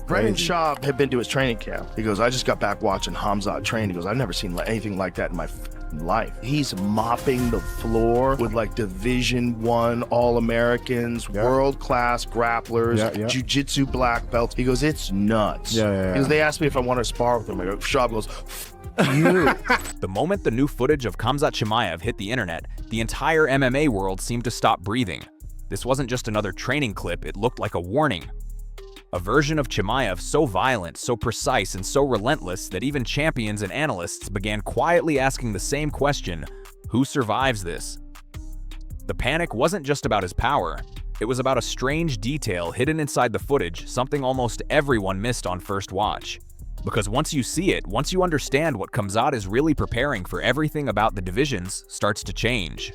Brendan Schaub had been to his training camp. He goes, I just got back watching Khamzat train. He goes, I've never seen anything like that in my life. He's mopping the floor with like Division I All-Americans, world-class grapplers, jiu-jitsu black belts. He goes, it's nuts. Because they asked me if I wanted to spar with him. I go, Schaub goes, you. The moment the new footage of Khamzat Chimaev hit the internet, the entire MMA world seemed to stop breathing. This wasn't just another training clip, it looked like a warning. A version of Chimaev so violent, so precise, and so relentless that even champions and analysts began quietly asking the same question: who survives this? The panic wasn't just about his power. It was about a strange detail hidden inside the footage, something almost everyone missed on first watch. Because once you see it, once you understand what Khamzat is really preparing for, everything about the divisions starts to change.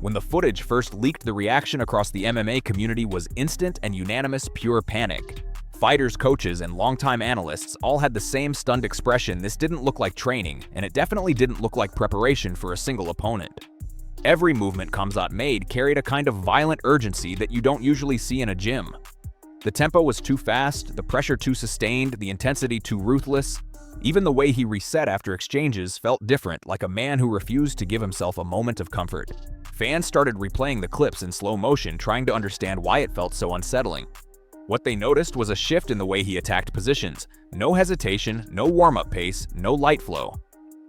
When the footage first leaked, the reaction across the MMA community was instant and unanimous pure panic. Fighters, coaches, and longtime analysts all had the same stunned expression. This didn't look like training, and it definitely didn't look like preparation for a single opponent. Every movement Khamzat made carried a kind of violent urgency that you don't usually see in a gym. The tempo was too fast, the pressure too sustained, the intensity too ruthless. Even the way he reset after exchanges felt different, like a man who refused to give himself a moment of comfort. Fans started replaying the clips in slow motion, trying to understand why it felt so unsettling. What they noticed was a shift in the way he attacked positions. No hesitation, no warm-up pace, no light flow.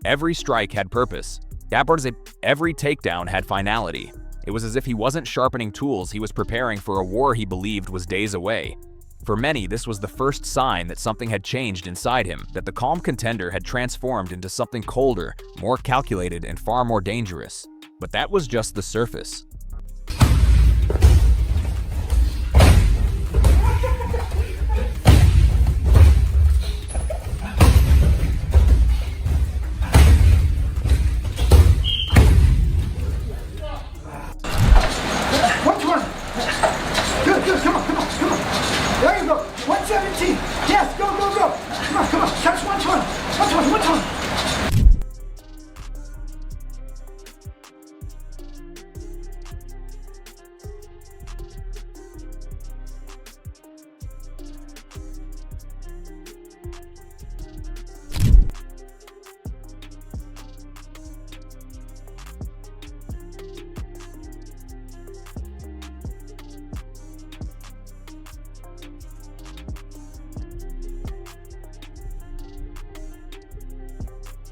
Every strike had purpose. Every takedown had finality. It was as if he wasn't sharpening tools, he was preparing for a war he believed was days away. For many, this was the first sign that something had changed inside him, that the calm contender had transformed into something colder, more calculated, and far more dangerous. But that was just the surface. Good, come on. There you go. 117. Yes, go. Come on. Touch 120.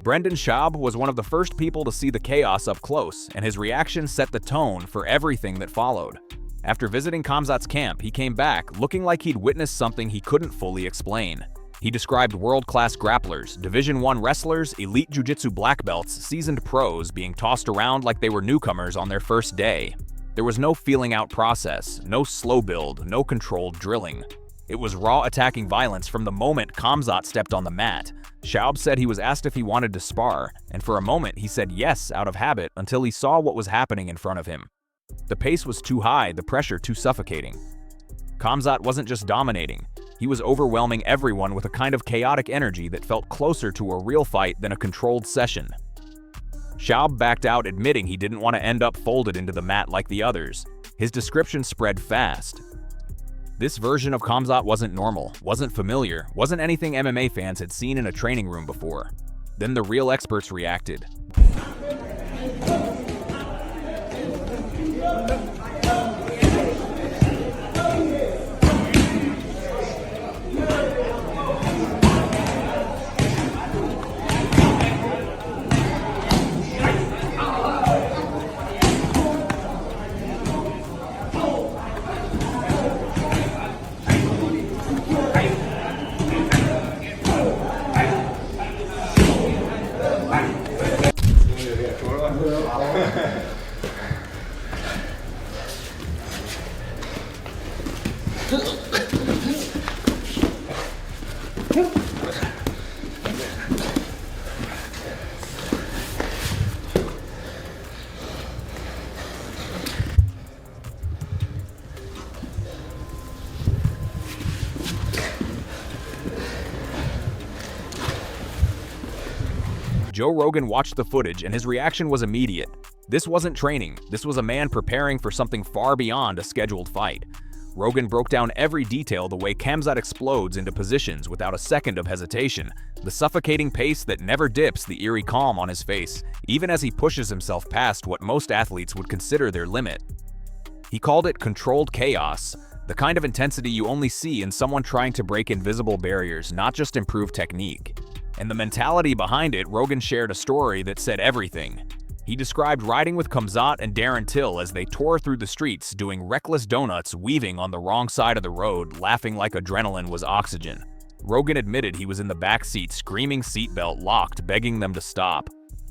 Brendan Schaub was one of the first people to see the chaos up close, and his reaction set the tone for everything that followed. After visiting Khamzat's camp, he came back looking like he'd witnessed something he couldn't fully explain. He described world-class grapplers, Division I wrestlers, elite jiu-jitsu black belts, seasoned pros being tossed around like they were newcomers on their first day. There was no feeling out process, no slow build, no controlled drilling. It was raw attacking violence from the moment Khamzat stepped on the mat. Schaub said he was asked if he wanted to spar, and for a moment he said yes out of habit until he saw what was happening in front of him. The pace was too high, the pressure too suffocating. Khamzat wasn't just dominating, he was overwhelming everyone with a kind of chaotic energy that felt closer to a real fight than a controlled session. Schaub backed out, admitting he didn't want to end up folded into the mat like the others. His description spread fast. This version of Khamzat wasn't normal, wasn't familiar, wasn't anything MMA fans had seen in a training room before. Then the real experts reacted. Joe Rogan watched the footage and his reaction was immediate. This wasn't training, this was a man preparing for something far beyond a scheduled fight. Rogan broke down every detail, the way Khamzat explodes into positions without a second of hesitation, the suffocating pace that never dips, the eerie calm on his face, even as he pushes himself past what most athletes would consider their limit. He called it controlled chaos, the kind of intensity you only see in someone trying to break invisible barriers, not just improve technique. And the mentality behind it, Rogan shared a story that said everything. He described riding with Khamzat and Darren Till as they tore through the streets, doing reckless donuts, weaving on the wrong side of the road, laughing like adrenaline was oxygen. Rogan admitted he was in the back seat, screaming seatbelt locked, begging them to stop.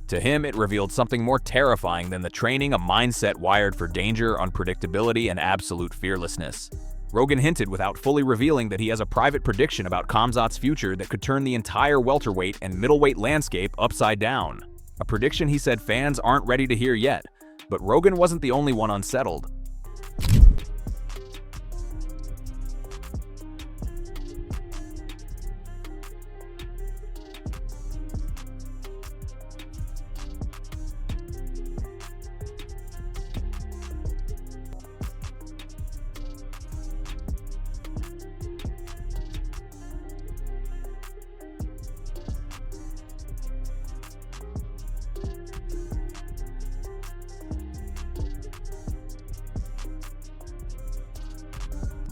To him, it revealed something more terrifying than the training, a mindset wired for danger, unpredictability, and absolute fearlessness. Rogan hinted without fully revealing that he has a private prediction about Khamzat's future that could turn the entire welterweight and middleweight landscape upside down. A prediction he said fans aren't ready to hear yet, but Rogan wasn't the only one unsettled.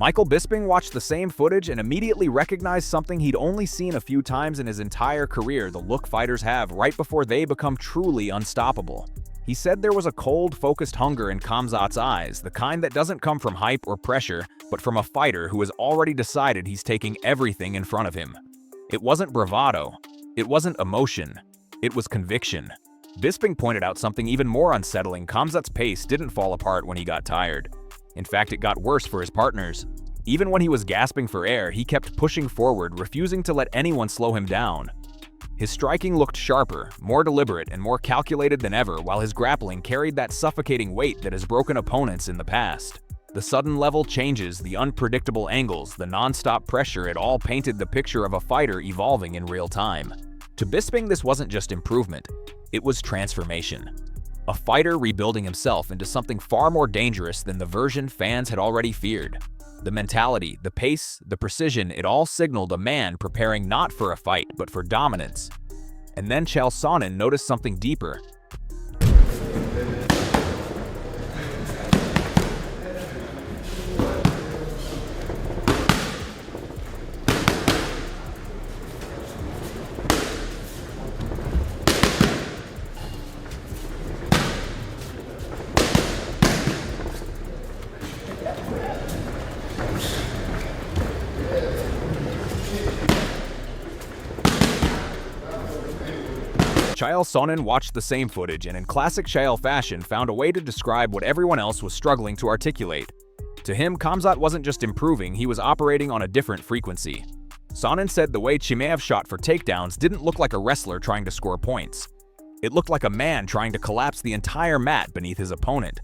Michael Bisping watched the same footage and immediately recognized something he'd only seen a few times in his entire career, the look fighters have right before they become truly unstoppable. He said there was a cold, focused hunger in Khamzat's eyes, the kind that doesn't come from hype or pressure, but from a fighter who has already decided he's taking everything in front of him. It wasn't bravado. It wasn't emotion. It was conviction. Bisping pointed out something even more unsettling. Khamzat's pace didn't fall apart when he got tired. In fact, it got worse for his partners. Even when he was gasping for air, he kept pushing forward, refusing to let anyone slow him down. His striking looked sharper, more deliberate, and more calculated than ever, while his grappling carried that suffocating weight that has broken opponents in the past. The sudden level changes, the unpredictable angles, the non-stop pressure, it all painted the picture of a fighter evolving in real time. To Bisping, this wasn't just improvement, it was transformation. A fighter rebuilding himself into something far more dangerous than the version fans had already feared. The mentality, the pace, the precision, it all signaled a man preparing not for a fight, but for dominance. And then Chael Sonnen noticed something deeper. Chael Sonnen watched the same footage and in classic Chael fashion found a way to describe what everyone else was struggling to articulate. To him, Khamzat wasn't just improving, he was operating on a different frequency. Sonnen said the way Chimaev shot for takedowns didn't look like a wrestler trying to score points. It looked like a man trying to collapse the entire mat beneath his opponent.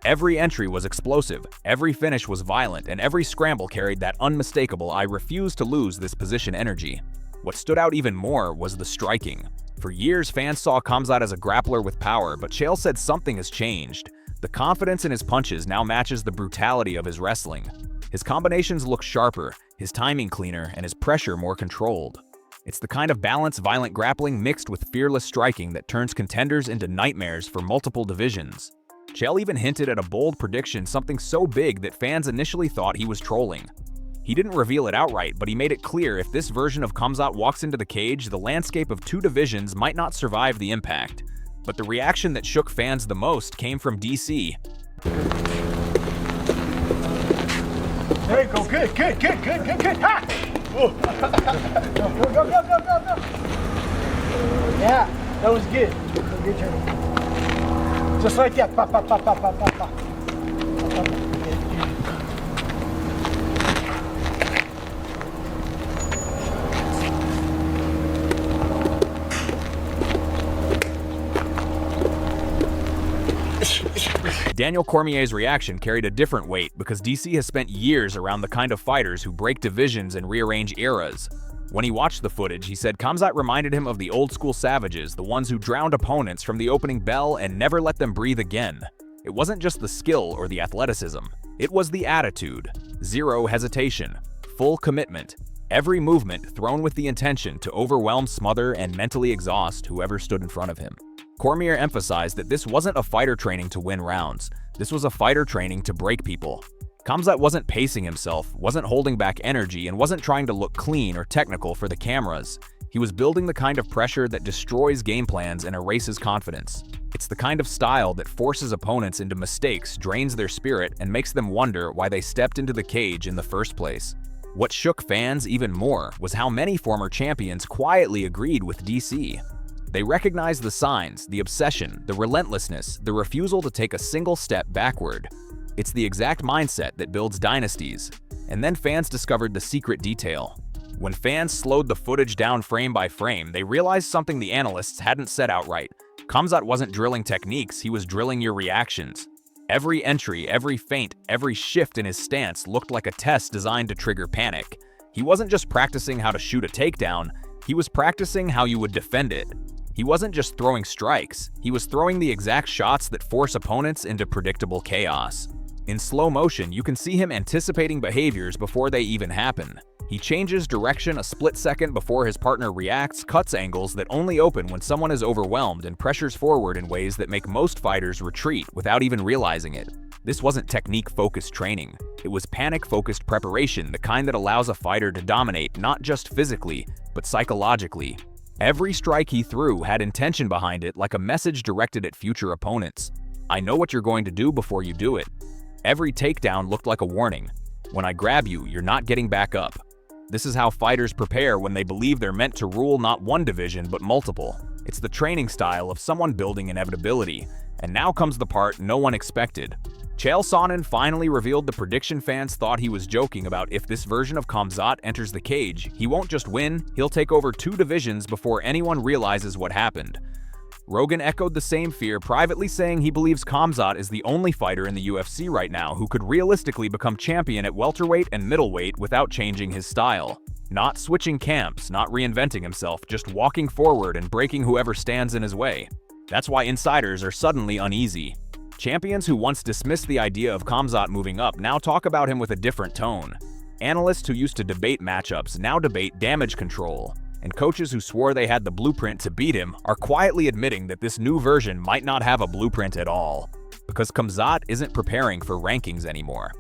Every entry was explosive, every finish was violent, and every scramble carried that unmistakable "I refuse to lose this position" energy. What stood out even more was the striking. For years, fans saw Khamzat as a grappler with power, but Chael said something has changed. The confidence in his punches now matches the brutality of his wrestling. His combinations look sharper, his timing cleaner, and his pressure more controlled. It's the kind of balanced, violent grappling mixed with fearless striking that turns contenders into nightmares for multiple divisions. Chael even hinted at a bold prediction, something so big that fans initially thought he was trolling. He didn't reveal it outright, but he made it clear if this version of Khamzat walks into the cage, the landscape of two divisions might not survive the impact. But the reaction that shook fans the most came from DC. There you go, good. Ha! Go. Yeah, that was good. Good journey. Just like that, pa. Daniel Cormier's reaction carried a different weight because DC has spent years around the kind of fighters who break divisions and rearrange eras. When he watched the footage, he said Khamzat reminded him of the old-school savages, the ones who drowned opponents from the opening bell and never let them breathe again. It wasn't just the skill or the athleticism. It was the attitude. Zero hesitation. Full commitment. Every movement thrown with the intention to overwhelm, smother, and mentally exhaust whoever stood in front of him. Cormier emphasized that this wasn't a fighter training to win rounds. This was a fighter training to break people. Khamzat wasn't pacing himself, wasn't holding back energy, and wasn't trying to look clean or technical for the cameras. He was building the kind of pressure that destroys game plans and erases confidence. It's the kind of style that forces opponents into mistakes, drains their spirit, and makes them wonder why they stepped into the cage in the first place. What shook fans even more was how many former champions quietly agreed with DC. They recognized the signs, the obsession, the relentlessness, the refusal to take a single step backward. It's the exact mindset that builds dynasties. And then fans discovered the secret detail. When fans slowed the footage down frame by frame, they realized something the analysts hadn't said outright. Khamzat wasn't drilling techniques, he was drilling your reactions. Every entry, every feint, every shift in his stance looked like a test designed to trigger panic. He wasn't just practicing how to shoot a takedown, he was practicing how you would defend it. He wasn't just throwing strikes, he was throwing the exact shots that force opponents into predictable chaos. In slow motion, you can see him anticipating behaviors before they even happen. He changes direction a split second before his partner reacts, cuts angles that only open when someone is overwhelmed, and pressures forward in ways that make most fighters retreat without even realizing it. This wasn't technique-focused training. It was panic-focused preparation, the kind that allows a fighter to dominate not just physically, but psychologically. Every strike he threw had intention behind it, like a message directed at future opponents. I know what you're going to do before you do it. Every takedown looked like a warning. When I grab you, you're not getting back up. This is how fighters prepare when they believe they're meant to rule not one division, but multiple. It's the training style of someone building inevitability. And now comes the part no one expected. Chael Sonnen finally revealed the prediction fans thought he was joking about. If this version of Khamzat enters the cage, he won't just win, he'll take over 2 divisions before anyone realizes what happened. Rogan echoed the same fear, privately saying he believes Khamzat is the only fighter in the UFC right now who could realistically become champion at welterweight and middleweight without changing his style. Not switching camps, not reinventing himself, just walking forward and breaking whoever stands in his way. That's why insiders are suddenly uneasy. Champions who once dismissed the idea of Khamzat moving up now talk about him with a different tone. Analysts who used to debate matchups now debate damage control. And coaches who swore they had the blueprint to beat him are quietly admitting that this new version might not have a blueprint at all. Because Khamzat isn't preparing for rankings anymore.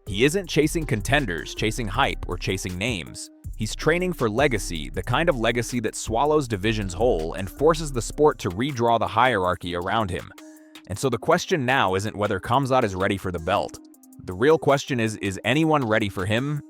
He isn't chasing contenders, chasing hype, or chasing names. He's training for legacy, the kind of legacy that swallows divisions whole and forces the sport to redraw the hierarchy around him. And so the question now isn't whether Khamzat is ready for the belt. The real question is anyone ready for him?